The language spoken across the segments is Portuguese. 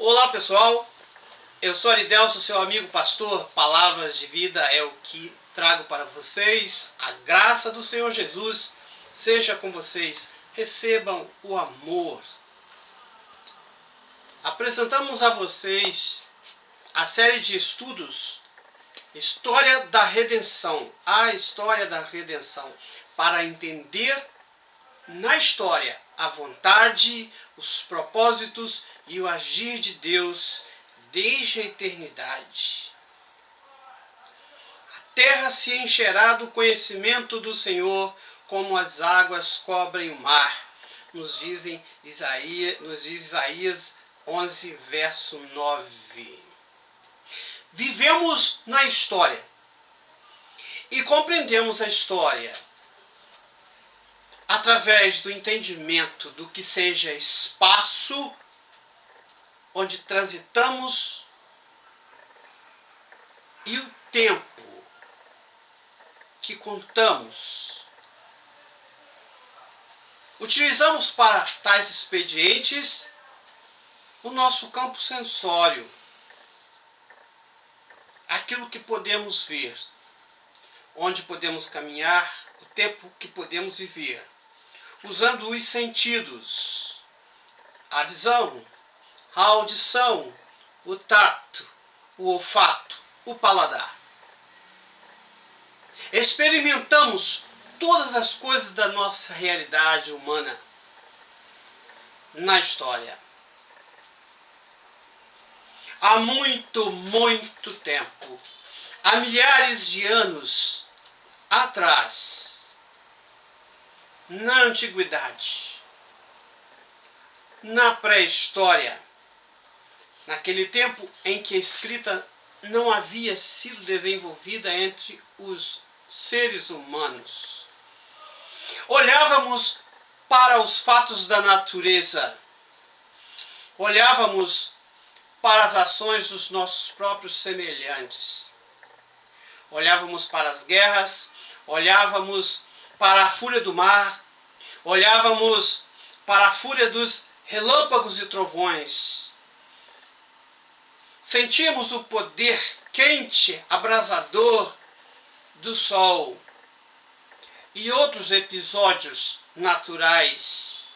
Olá pessoal, eu sou Aridelso, seu amigo pastor. Palavras de vida é o que trago para vocês. A graça do Senhor Jesus seja com vocês. Recebam o amor. Apresentamos a vocês a série de estudos História da Redenção. A história da redenção. Para entender na história a vontade, os propósitos e o agir de Deus desde a eternidade. A terra se encherá do conhecimento do Senhor, como as águas cobrem o mar. Nos diz Isaías 11, verso 9. Vivemos na história e compreendemos a história através do entendimento do que seja espaço onde transitamos e o tempo que contamos. Utilizamos para tais expedientes o nosso campo sensório, aquilo que podemos ver, onde podemos caminhar, o tempo que podemos viver, usando os sentidos, a visão, a audição, o tato, o olfato, o paladar. Experimentamos todas as coisas da nossa realidade humana na história. Há muito tempo, há milhares de anos atrás, na antiguidade, na pré-história, naquele tempo em que a escrita não havia sido desenvolvida entre os seres humanos, olhávamos para os fatos da natureza, olhávamos para as ações dos nossos próprios semelhantes, olhávamos para as guerras, olhávamos para a fúria do mar, olhávamos para a fúria dos relâmpagos e trovões. Sentíamos o poder quente, abrasador do sol e outros episódios naturais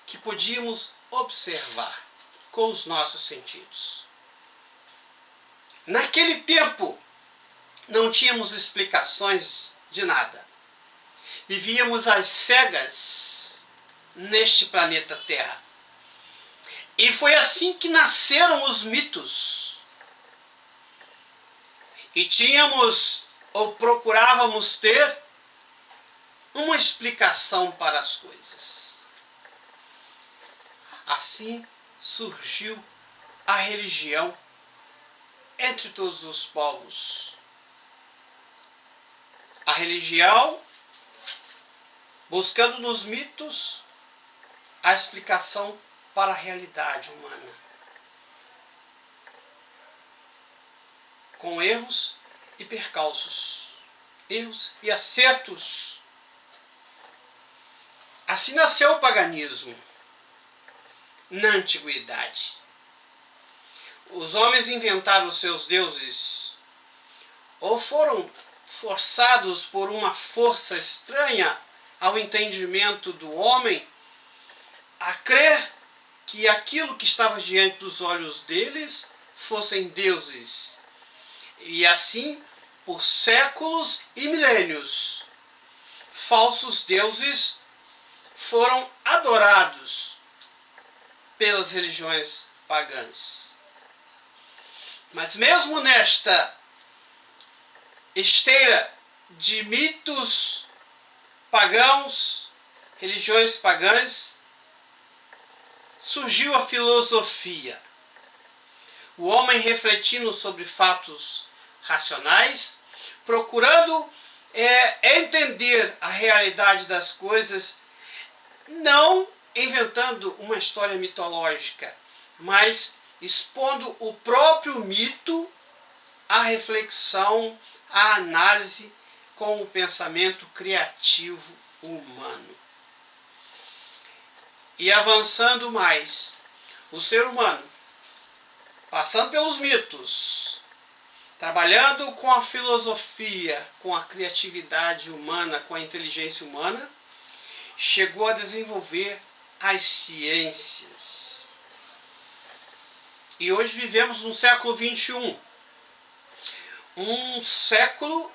que podíamos observar com os nossos sentidos. Naquele tempo, não tínhamos explicações de nada. Vivíamos às cegas neste planeta Terra. E foi assim que nasceram os mitos. E tínhamos, ou procurávamos ter, uma explicação para as coisas. Assim surgiu a religião entre todos os povos. A religião buscando nos mitos a explicação para a realidade humana, com erros e percalços, erros e acertos. Assim nasceu o paganismo na antiguidade. Os homens inventaram os seus deuses, ou foram forçados por uma força estranha ao entendimento do homem a crer que aquilo que estava diante dos olhos deles fossem deuses. E assim, por séculos e milênios, falsos deuses foram adorados pelas religiões pagãs. Mas mesmo nesta esteira de mitos pagãos, religiões pagãs, surgiu a filosofia. O homem refletindo sobre fatos racionais, procurando entender a realidade das coisas, não inventando uma história mitológica, mas expondo o próprio mito à reflexão, à análise com o pensamento criativo humano. E avançando mais, o ser humano, passando pelos mitos, trabalhando com a filosofia, com a criatividade humana, com a inteligência humana, chegou a desenvolver as ciências. E hoje vivemos no século XXI, um século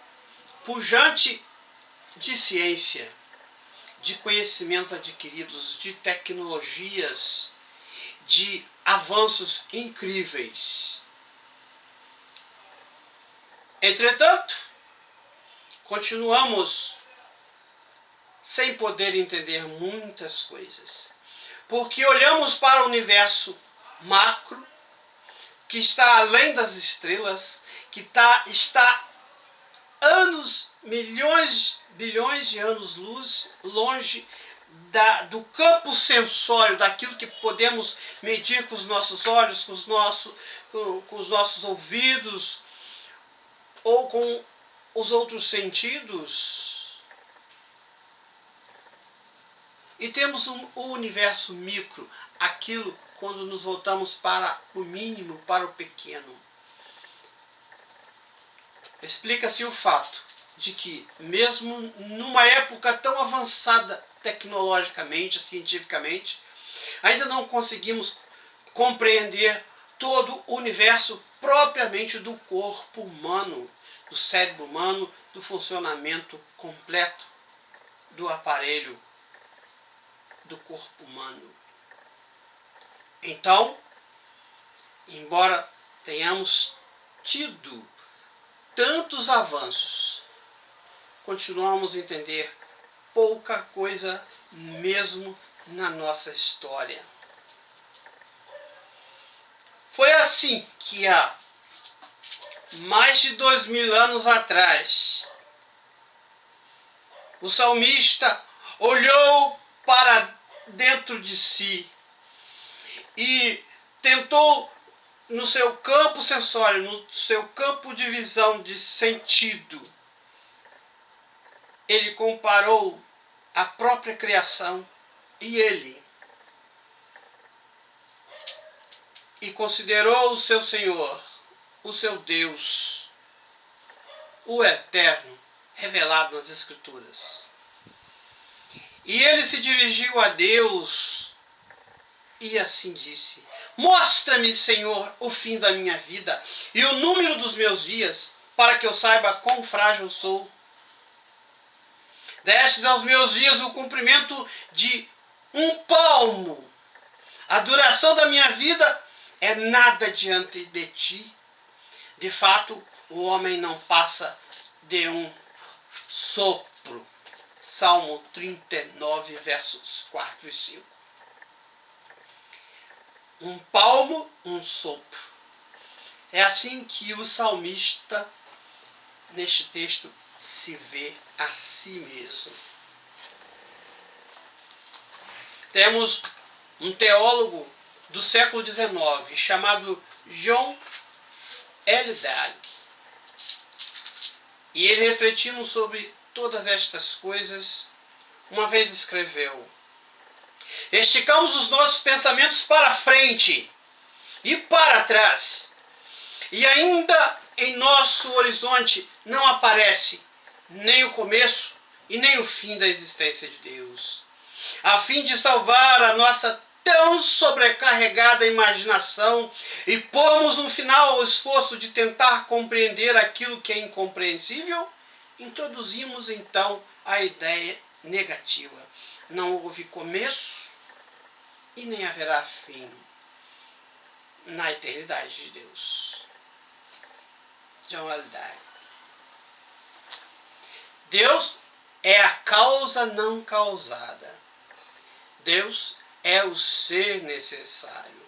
pujante de ciência, de conhecimentos adquiridos, de tecnologias, de avanços incríveis. Entretanto, continuamos sem poder entender muitas coisas, porque olhamos para o universo macro, que está além das estrelas, que está anos, milhões, bilhões de anos-luz longe do campo sensório, daquilo que podemos medir com os nossos olhos, com os nossos ouvidos ou com os outros sentidos. E temos o universo micro, aquilo quando nos voltamos para o mínimo, para o pequeno. Explica-se o fato de que, mesmo numa época tão avançada tecnologicamente, cientificamente, ainda não conseguimos compreender todo o universo propriamente do corpo humano, do cérebro humano, do funcionamento completo do aparelho do corpo humano. Então, embora tenhamos tido tantos avanços, continuamos a entender pouca coisa mesmo na nossa história. Foi assim que há mais de 2000 anos atrás, o salmista olhou para dentro de si e tentou, no seu campo sensório, no seu campo de visão, de sentido, ele comparou a própria criação e considerou o seu Senhor, o seu Deus, o Eterno, revelado nas Escrituras. E ele se dirigiu a Deus e assim disse: mostra-me, Senhor, o fim da minha vida e o número dos meus dias, para que eu saiba quão frágil sou. Destes aos meus dias o comprimento de um palmo. A duração da minha vida é nada diante de ti. De fato, o homem não passa de um sopro. Salmo 39, versos 4 e 5. Um palmo, um sopro. É assim que o salmista, neste texto, se vê a si mesmo. Temos um teólogo do século XIX chamado John L. Dag. E ele, refletindo sobre todas estas coisas, uma vez escreveu: esticamos os nossos pensamentos para frente e para trás, e ainda em nosso horizonte não aparece nem o começo e nem o fim da existência de Deus. A fim de salvar a nossa tão sobrecarregada imaginação e pormos um final ao esforço de tentar compreender aquilo que é incompreensível, introduzimos então a ideia negativa: não houve começo e nem haverá fim na eternidade de Deus. John L. Dag. Deus é a causa não causada. Deus é o ser necessário.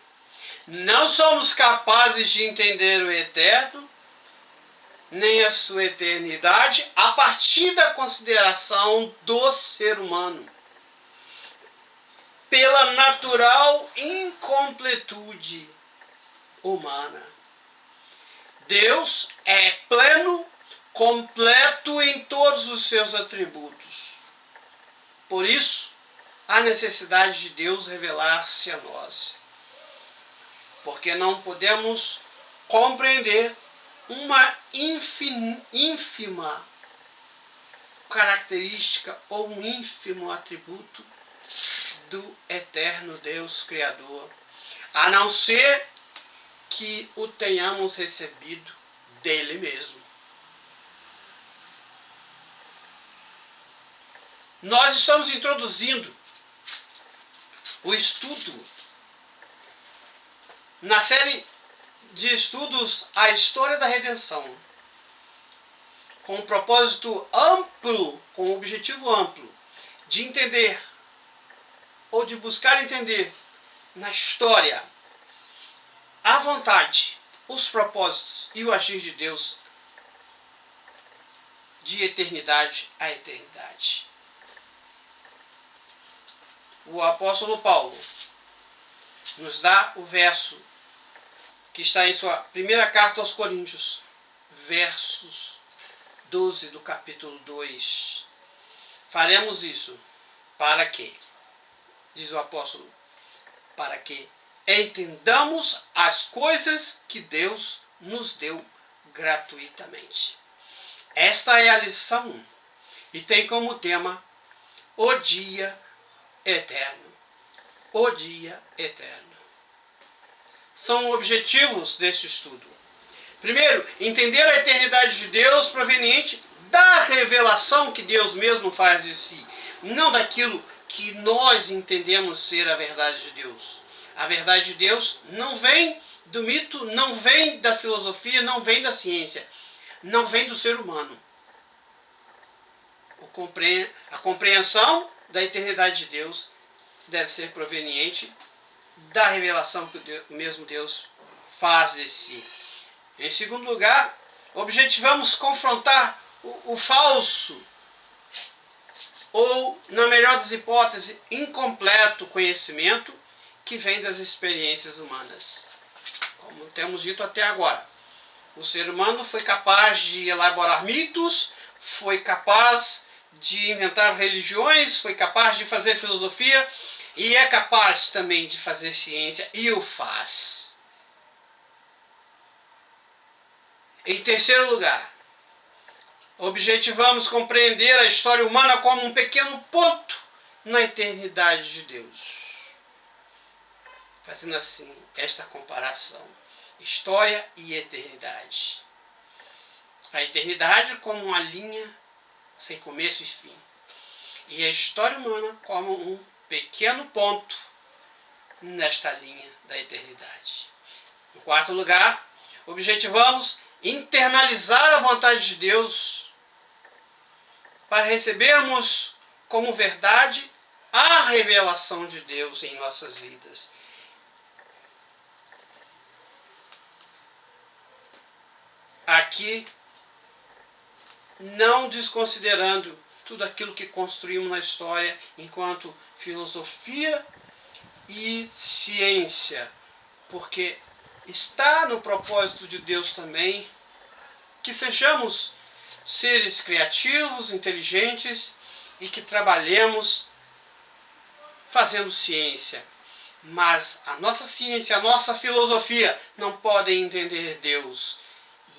Não somos capazes de entender o eterno, nem a sua eternidade, a partir da consideração do ser humano, pela natural incompletude humana. Deus é pleno, completo em todos os seus atributos. Por isso, há necessidade de Deus revelar-se a nós. porque não podemos compreender uma ínfima característica ou um ínfimo atributo do eterno Deus Criador, a não ser que o tenhamos recebido dele mesmo. Nós estamos introduzindo o estudo na série de estudos A História da Redenção, com um propósito amplo, com um objetivo amplo, de entender, ou de buscar entender, na história, a vontade, os propósitos e o agir de Deus de eternidade a eternidade. O apóstolo Paulo nos dá o verso que está em sua primeira carta aos Coríntios, versos 12 do capítulo 2. Faremos isso para quê? Diz o apóstolo, para que entendamos as coisas que Deus nos deu gratuitamente. Esta é a lição e tem como tema o dia eterno. O dia eterno. São objetivos deste estudo. Primeiro, entender a eternidade de Deus proveniente da revelação que Deus mesmo faz de si, não daquilo que nós entendemos ser a verdade de Deus. A verdade de Deus não vem do mito, não vem da filosofia, não vem da ciência, não vem do ser humano. A compreensão da eternidade de Deus deve ser proveniente da revelação que o mesmo Deus faz de si. Em segundo lugar, objetivamos confrontar o falso, ou, na melhor das hipóteses, incompleto conhecimento que vem das experiências humanas. Como temos dito até agora, o ser humano foi capaz de elaborar mitos, foi capaz de inventar religiões, foi capaz de fazer filosofia e é capaz também de fazer ciência e o faz. Em terceiro lugar, objetivamos compreender a história humana como um pequeno ponto na eternidade de Deus. Fazendo assim esta comparação, história e eternidade. A eternidade como uma linha sem começo e fim. E a história humana como um pequeno ponto nesta linha da eternidade. Em quarto lugar, objetivamos internalizar a vontade de Deus para recebermos como verdade a revelação de Deus em nossas vidas. Aqui, não desconsiderando tudo aquilo que construímos na história enquanto filosofia e ciência, porque está no propósito de Deus também que sejamos seres criativos, inteligentes e que trabalhemos fazendo ciência. Mas a nossa ciência, a nossa filosofia não podem entender Deus.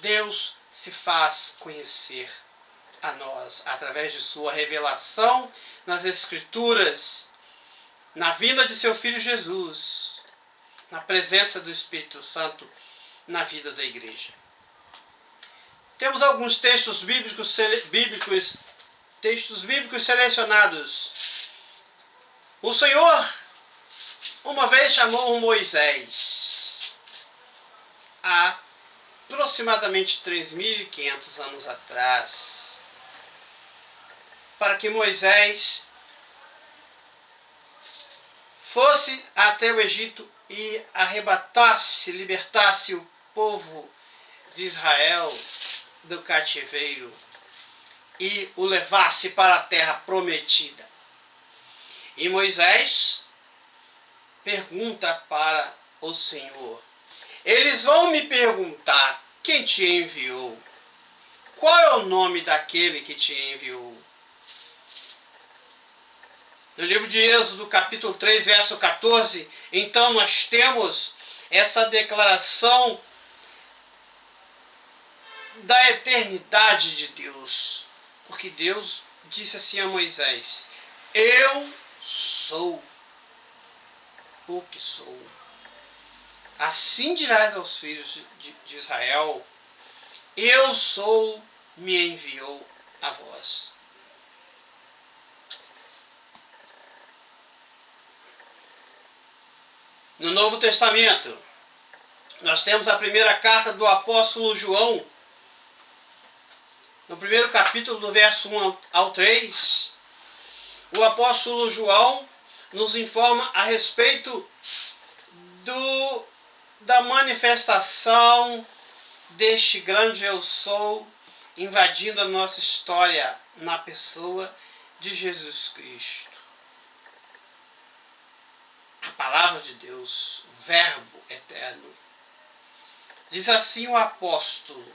Deus se faz conhecer a nós através de sua revelação nas Escrituras, na vinda de seu Filho Jesus, na presença do Espírito Santo na vida da igreja. Temos alguns textos bíblicos selecionados. O Senhor uma vez chamou Moisés, há aproximadamente 3.500 anos atrás, para que Moisés fosse até o Egito e arrebatasse, libertasse o povo de Israel do cativeiro e o levasse para a terra prometida. E Moisés pergunta para o Senhor: eles vão me perguntar quem te enviou? Qual é o nome daquele que te enviou? No livro de Êxodo, capítulo 3, verso 14, então nós temos essa declaração da eternidade de Deus. Porque Deus disse assim a Moisés: eu sou o que sou. Assim dirás aos filhos de Israel: eu sou, me enviou a vós. No Novo Testamento, nós temos a primeira carta do apóstolo João, no primeiro capítulo, do verso 1 ao 3, o apóstolo João nos informa a respeito da manifestação deste grande eu sou invadindo a nossa história na pessoa de Jesus Cristo. A palavra de Deus, o Verbo eterno. Diz assim o apóstolo: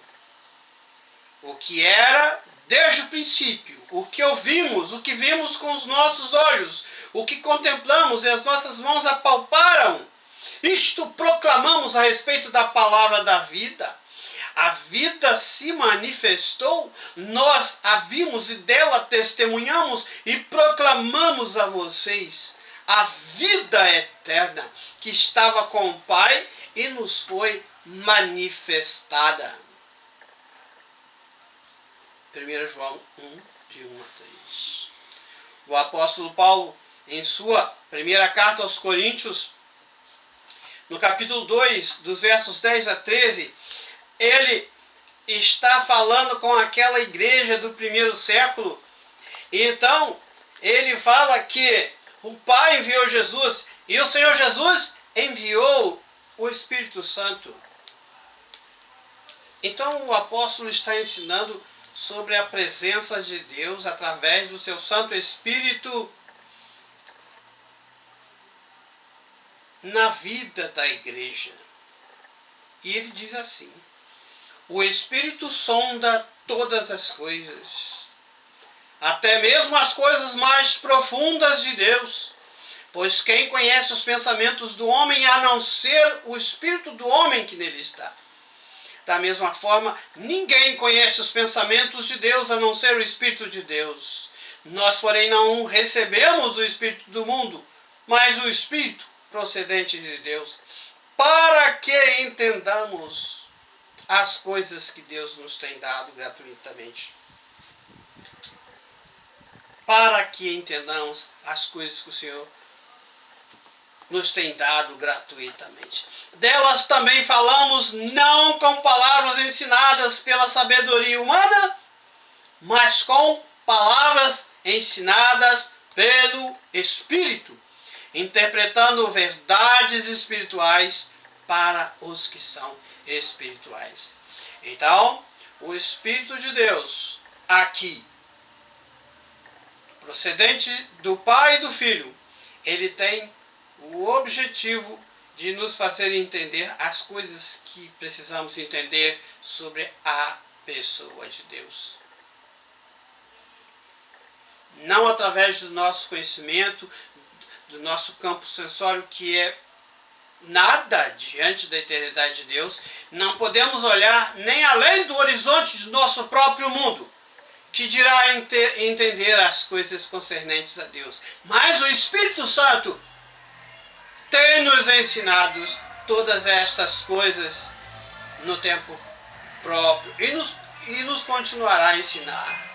o que era desde o princípio, o que ouvimos, o que vimos com os nossos olhos, o que contemplamos e as nossas mãos apalparam, isto proclamamos a respeito da palavra da vida. A vida se manifestou, nós a vimos e dela testemunhamos e proclamamos a vocês a vida eterna que estava com o Pai e nos foi manifestada. 1 João 1, de 1 a 3. O apóstolo Paulo, em sua primeira carta aos Coríntios, no capítulo 2, dos versos 10 a 13, ele está falando com aquela igreja do primeiro século. Então, ele fala que o Pai enviou Jesus e o Senhor Jesus enviou o Espírito Santo. Então, o apóstolo está ensinando sobre a presença de Deus através do seu Santo Espírito na vida da igreja. E ele diz assim: o Espírito sonda todas as coisas, até mesmo as coisas mais profundas de Deus. Pois quem conhece os pensamentos do homem a não ser o Espírito do homem que nele está? Da mesma forma, ninguém conhece os pensamentos de Deus a não ser o Espírito de Deus. Nós, porém, não recebemos o Espírito do mundo, mas o Espírito procedente de Deus, para que entendamos as coisas que Deus nos tem dado gratuitamente. Para que entendamos as coisas que o Senhor nos tem dado gratuitamente. Delas também falamos não com palavras ensinadas pela sabedoria humana, mas com palavras ensinadas pelo Espírito, interpretando verdades espirituais para os que são espirituais. Então, o Espírito de Deus, aqui, procedente do Pai e do Filho, ele tem o objetivo de nos fazer entender as coisas que precisamos entender sobre a pessoa de Deus. Não através do nosso conhecimento, do nosso campo sensório, que é nada diante da eternidade de Deus. Não podemos olhar nem além do horizonte de nosso próprio mundo, que dirá entender as coisas concernentes a Deus. Mas o Espírito Santo tem nos ensinado todas estas coisas no tempo próprio e nos continuará a ensinar.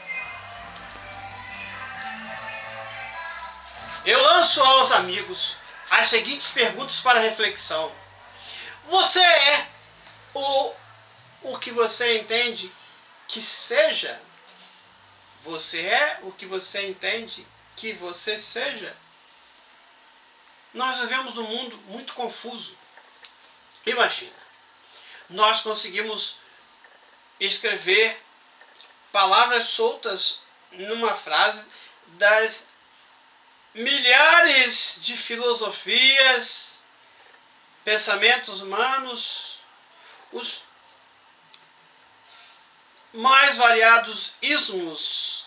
Eu lanço aos amigos as seguintes perguntas para reflexão. Você é o que você entende que seja? Você é o que você entende que você seja? Nós vivemos num mundo muito confuso. Imagina, nós conseguimos escrever palavras soltas numa frase das milhares de filosofias, pensamentos humanos, os mais variados ismos,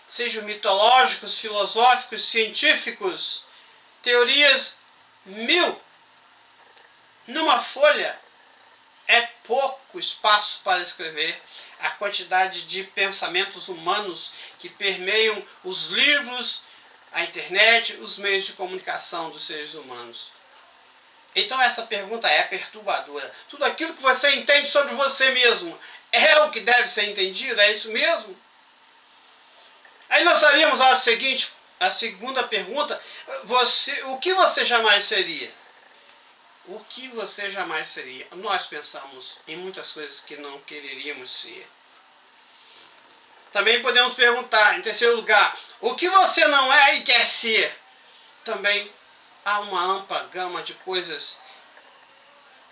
sejam mitológicos, filosóficos, científicos, teorias mil. Numa folha é pouco espaço para escrever a quantidade de pensamentos humanos que permeiam os livros, a internet, os meios de comunicação dos seres humanos. Então essa pergunta é perturbadora. Tudo aquilo que você entende sobre você mesmo é o que deve ser entendido? É isso mesmo? Aí nós faríamos a segunda pergunta: o que você jamais seria? O que você jamais seria? Nós pensamos em muitas coisas que não quereríamos ser. Também podemos perguntar, em terceiro lugar, o que você não é e quer ser? Também há uma ampla gama de coisas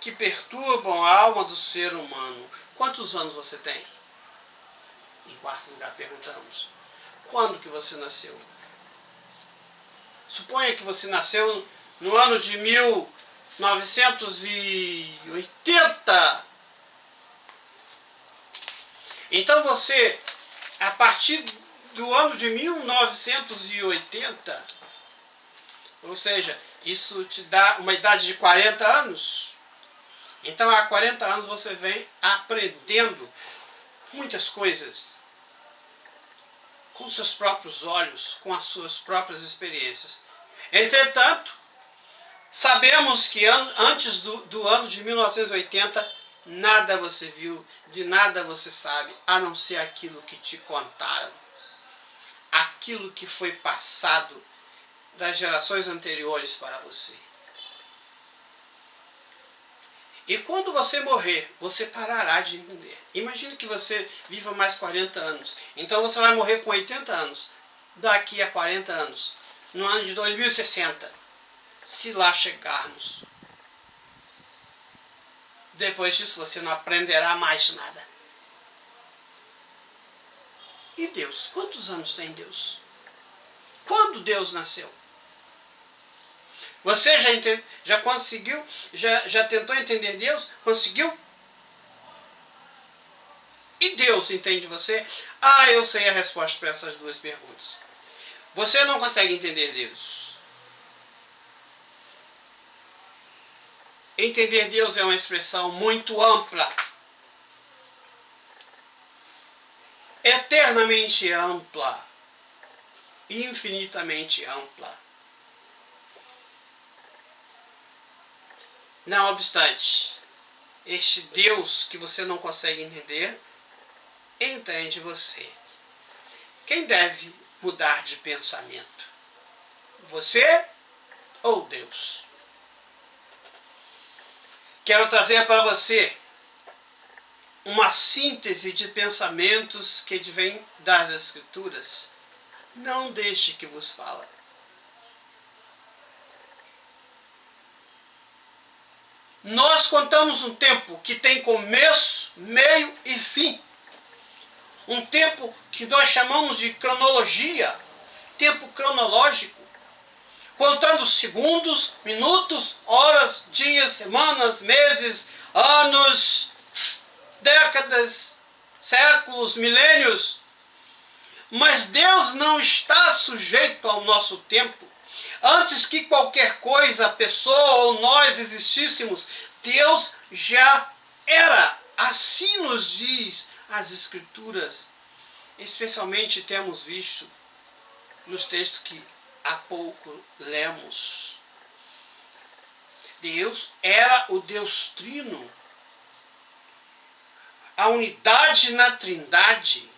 que perturbam a alma do ser humano. Quantos anos você tem? Em quarto lugar, perguntamos: quando que você nasceu? Suponha que você nasceu no ano de 1980. Então você, a partir do ano de 1980, ou seja, isso te dá uma idade de 40 anos. Então há 40 anos você vem aprendendo muitas coisas com seus próprios olhos, com as suas próprias experiências. Entretanto, sabemos que antes do ano de 1980, nada você viu, de nada você sabe, a não ser aquilo que te contaram. Aquilo que foi passado das gerações anteriores para você. E quando você morrer, você parará de entender. Imagine que você viva mais 40 anos. Então você vai morrer com 80 anos. Daqui a 40 anos. No ano de 2060. Se lá chegarmos. Depois disso você não aprenderá mais nada. E Deus? Quantos anos tem Deus? Quando Deus nasceu? Você já conseguiu? Já tentou entender Deus? Conseguiu? E Deus entende você? Eu sei a resposta para essas duas perguntas. Você não consegue entender Deus. Entender Deus é uma expressão muito ampla. Eternamente ampla. Infinitamente ampla. Não obstante, este Deus que você não consegue entender, entende você. Quem deve mudar de pensamento? Você ou Deus? Quero trazer para você uma síntese de pensamentos que vem das Escrituras. Não deixe que vos fala. Nós contamos um tempo que tem começo, meio e fim. Um tempo que nós chamamos de cronologia, tempo cronológico. Contando segundos, minutos, horas, dias, semanas, meses, anos, décadas, séculos, milênios. Mas Deus não está sujeito ao nosso tempo. Antes que qualquer coisa, pessoa ou nós existíssemos, Deus já era. Assim nos diz as Escrituras. Especialmente temos visto nos textos que há pouco lemos. Deus era o Deus Trino. A unidade na Trindade.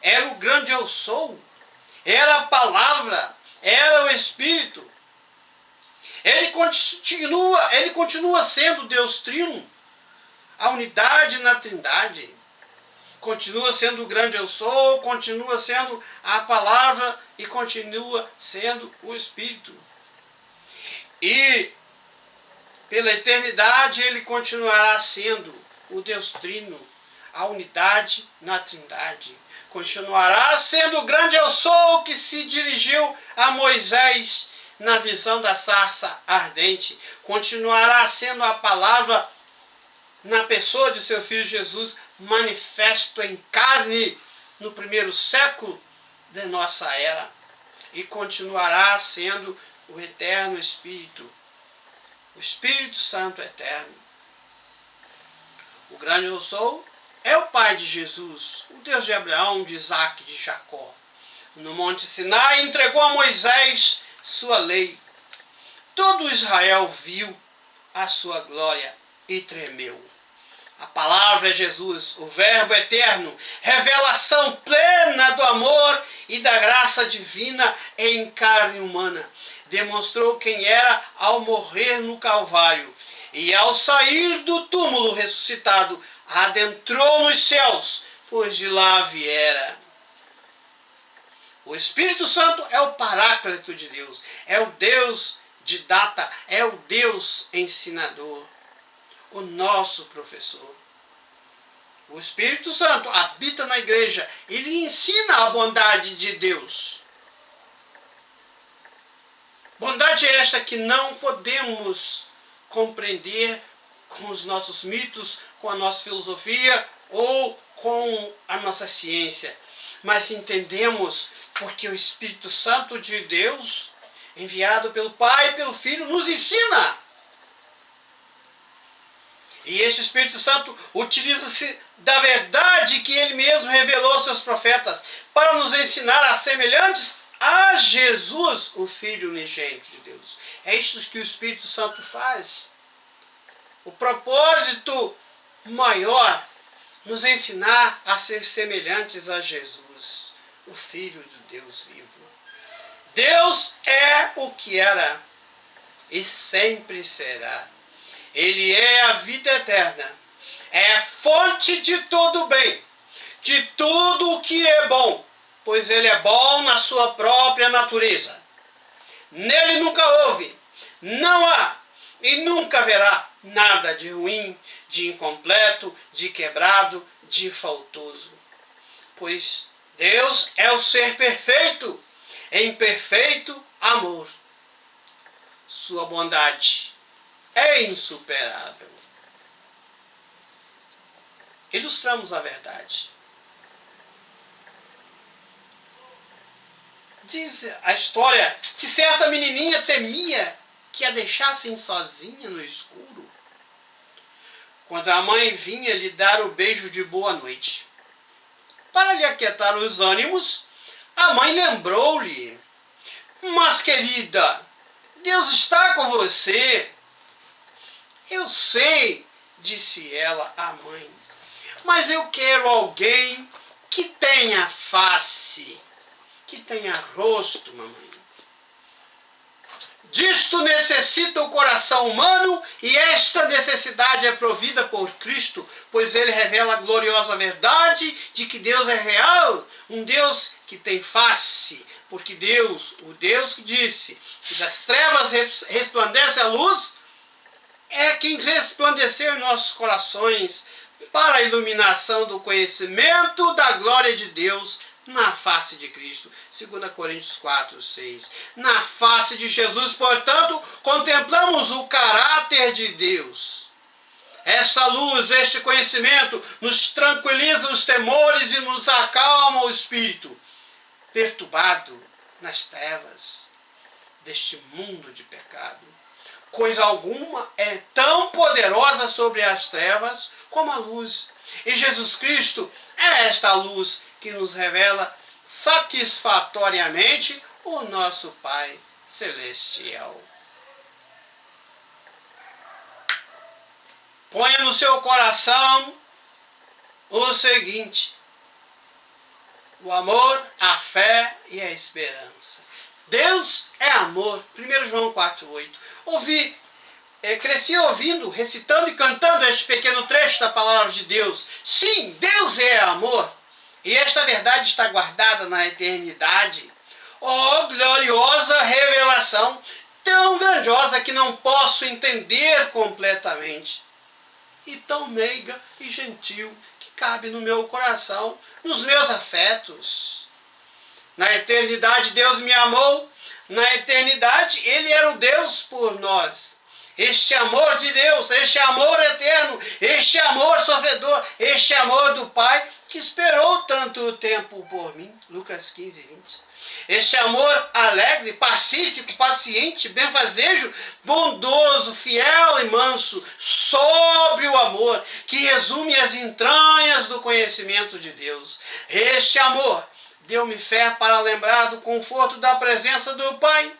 Era o grande eu sou. Era a palavra. Era o Espírito. Ele continua sendo Deus Trino. A unidade na Trindade. Continua sendo o grande eu sou, continua sendo a palavra e continua sendo o Espírito. E pela eternidade ele continuará sendo o Deus Trino, a unidade na Trindade. Continuará sendo o grande eu sou que se dirigiu a Moisés na visão da sarça ardente. Continuará sendo a palavra na pessoa de seu Filho Jesus, manifesto em carne no primeiro século de nossa era. E continuará sendo o eterno Espírito o Espírito Santo eterno. O grande eu sou é o Pai de Jesus, o Deus de Abraão, de Isaac e de Jacó. No Monte Sinai entregou a Moisés sua lei. Todo Israel viu a sua glória e tremeu. A palavra é Jesus, o Verbo eterno, revelação plena do amor e da graça divina em carne humana. Demonstrou quem era ao morrer no Calvário e ao sair do túmulo ressuscitado, adentrou nos céus, pois de lá viera. O Espírito Santo é o Paráclito de Deus, é o Deus didata, é o Deus ensinador, o nosso professor. O Espírito Santo habita na igreja, ele ensina a bondade de Deus. Bondade esta que não podemos compreender com os nossos mitos, com a nossa filosofia ou com a nossa ciência, mas entendemos porque o Espírito Santo de Deus, enviado pelo Pai e pelo Filho, nos ensina. E este Espírito Santo utiliza-se da verdade que ele mesmo revelou aos seus profetas para nos ensinar a semelhantes a Jesus, o Filho unigênito de Deus. É isso que o Espírito Santo faz. O propósito maior, nos ensinar a ser semelhantes a Jesus, o Filho de Deus vivo. Deus é o que era e sempre será. Ele é a vida eterna, é fonte de todo bem, de tudo o que é bom, pois ele é bom na sua própria natureza. Nele nunca houve, não há e nunca haverá nada de ruim, de incompleto, de quebrado, de faltoso. Pois Deus é o ser perfeito, em perfeito amor. Sua bondade é insuperável. Ilustramos a verdade. Diz a história que certa menininha temia que a deixassem sozinha no escuro. Quando a mãe vinha lhe dar o beijo de boa noite. Para lhe aquietar os ânimos, a mãe lembrou-lhe: "Mas, querida, Deus está com você." "Eu sei", disse ela à mãe, "mas eu quero alguém que tenha face, que tenha rosto, mamãe." Disto necessita o coração humano e esta necessidade é provida por Cristo, pois ele revela a gloriosa verdade de que Deus é real, um Deus que tem face, porque Deus, o Deus que disse que das trevas resplandece a luz, é quem resplandeceu em nossos corações para a iluminação do conhecimento da glória de Deus na face de Cristo. 2 Coríntios 4, 6. Na face de Jesus, portanto, contemplamos o caráter de Deus. Essa luz, este conhecimento, nos tranquiliza os temores e nos acalma o espírito, perturbado nas trevas deste mundo de pecado. Coisa alguma é tão poderosa sobre as trevas como a luz. E Jesus Cristo é esta luz que nos revela satisfatoriamente o nosso Pai Celestial. Ponha no seu coração o seguinte: o amor, a fé e a esperança. Deus é amor. 1 João 4,8. Cresci ouvindo, recitando e cantando este pequeno trecho da palavra de Deus. Sim, Deus é amor. E esta verdade está guardada na eternidade. Oh, gloriosa revelação, tão grandiosa que não posso entender completamente. E tão meiga e gentil que cabe no meu coração, nos meus afetos. Na eternidade Deus me amou. Na eternidade Ele era o Deus por nós. Este amor de Deus, este amor eterno, este amor sofredor, este amor do Pai que esperou tanto tempo por mim. Lucas 15, 20. Este amor alegre, pacífico, paciente, benfazejo, bondoso, fiel e manso, sobre o amor, que resume as entranhas do conhecimento de Deus. Este amor deu-me fé para lembrar do conforto da presença do Pai.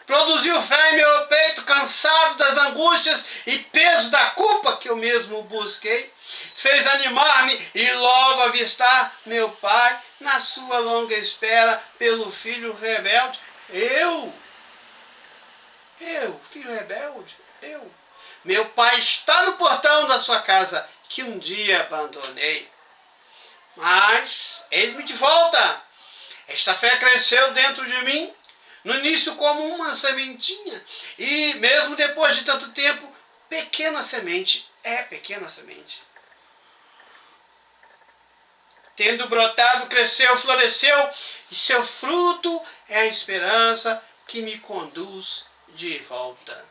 Produziu fé em meu peito, cansado das angústias e peso da culpa que eu mesmo busquei. Fez animar-me e logo avistar meu Pai na sua longa espera pelo filho rebelde. Filho rebelde, Meu Pai está no portão da sua casa, que um dia abandonei. Mas, eis-me de volta. Esta fé cresceu dentro de mim, no início como uma sementinha, e mesmo depois de tanto tempo, pequena semente. Tendo brotado, cresceu, floresceu, e seu fruto é a esperança que me conduz de volta.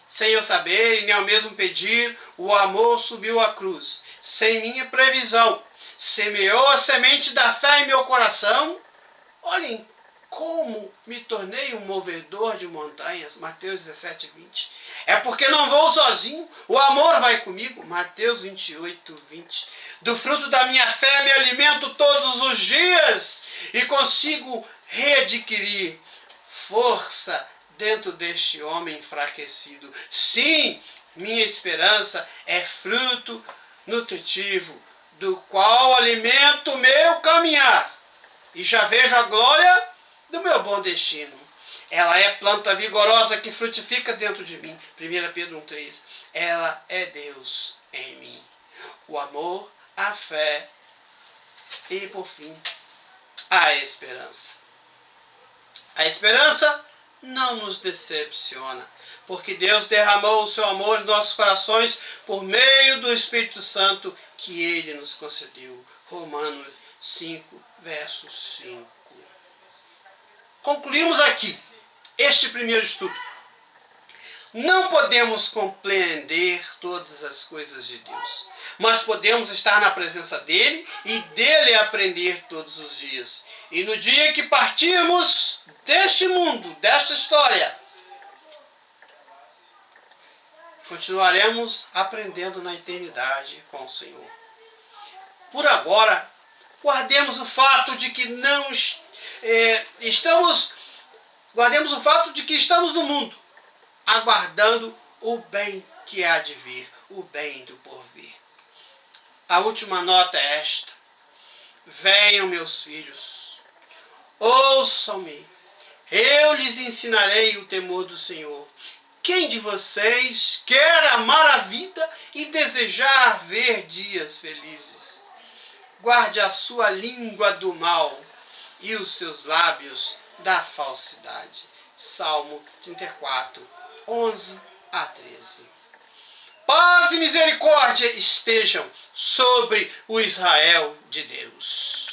Sem eu saber e nem ao mesmo pedir, o amor subiu à cruz. Sem minha previsão, semeou a semente da fé em meu coração. Olhem como me tornei um movedor de montanhas. Mateus 17, 20. É porque não vou sozinho, o amor vai comigo. Mateus 28, 20. Do fruto da minha fé me alimento todos os dias e consigo readquirir força dentro deste homem enfraquecido. Sim, minha esperança é fruto nutritivo, do qual alimento o meu caminhar. E já vejo a glória do meu bom destino. Ela é planta vigorosa que frutifica dentro de mim. 1 Pedro 1,3. Ela é Deus em mim. O amor, a fé e, por fim, a esperança. A esperança não nos decepciona, porque Deus derramou o seu amor em nossos corações por meio do Espírito Santo que Ele nos concedeu. Romanos 5, verso 5. Concluímos aqui este primeiro estudo. Não podemos compreender todas as coisas de Deus, mas podemos estar na presença dEle e dEle aprender todos os dias. E no dia que partirmos deste mundo, desta história, continuaremos aprendendo na eternidade com o Senhor. Por agora, guardemos o fato de que estamos no mundo, aguardando o bem que há de vir, o bem do porvir. A última nota é esta: venham, meus filhos, ouçam-me, eu lhes ensinarei o temor do Senhor. Quem de vocês quer amar a vida e desejar ver dias felizes? Guarde a sua língua do mal e os seus lábios da falsidade. Salmo 34, 11 a 13. Paz e misericórdia estejam sobre o Israel de Deus.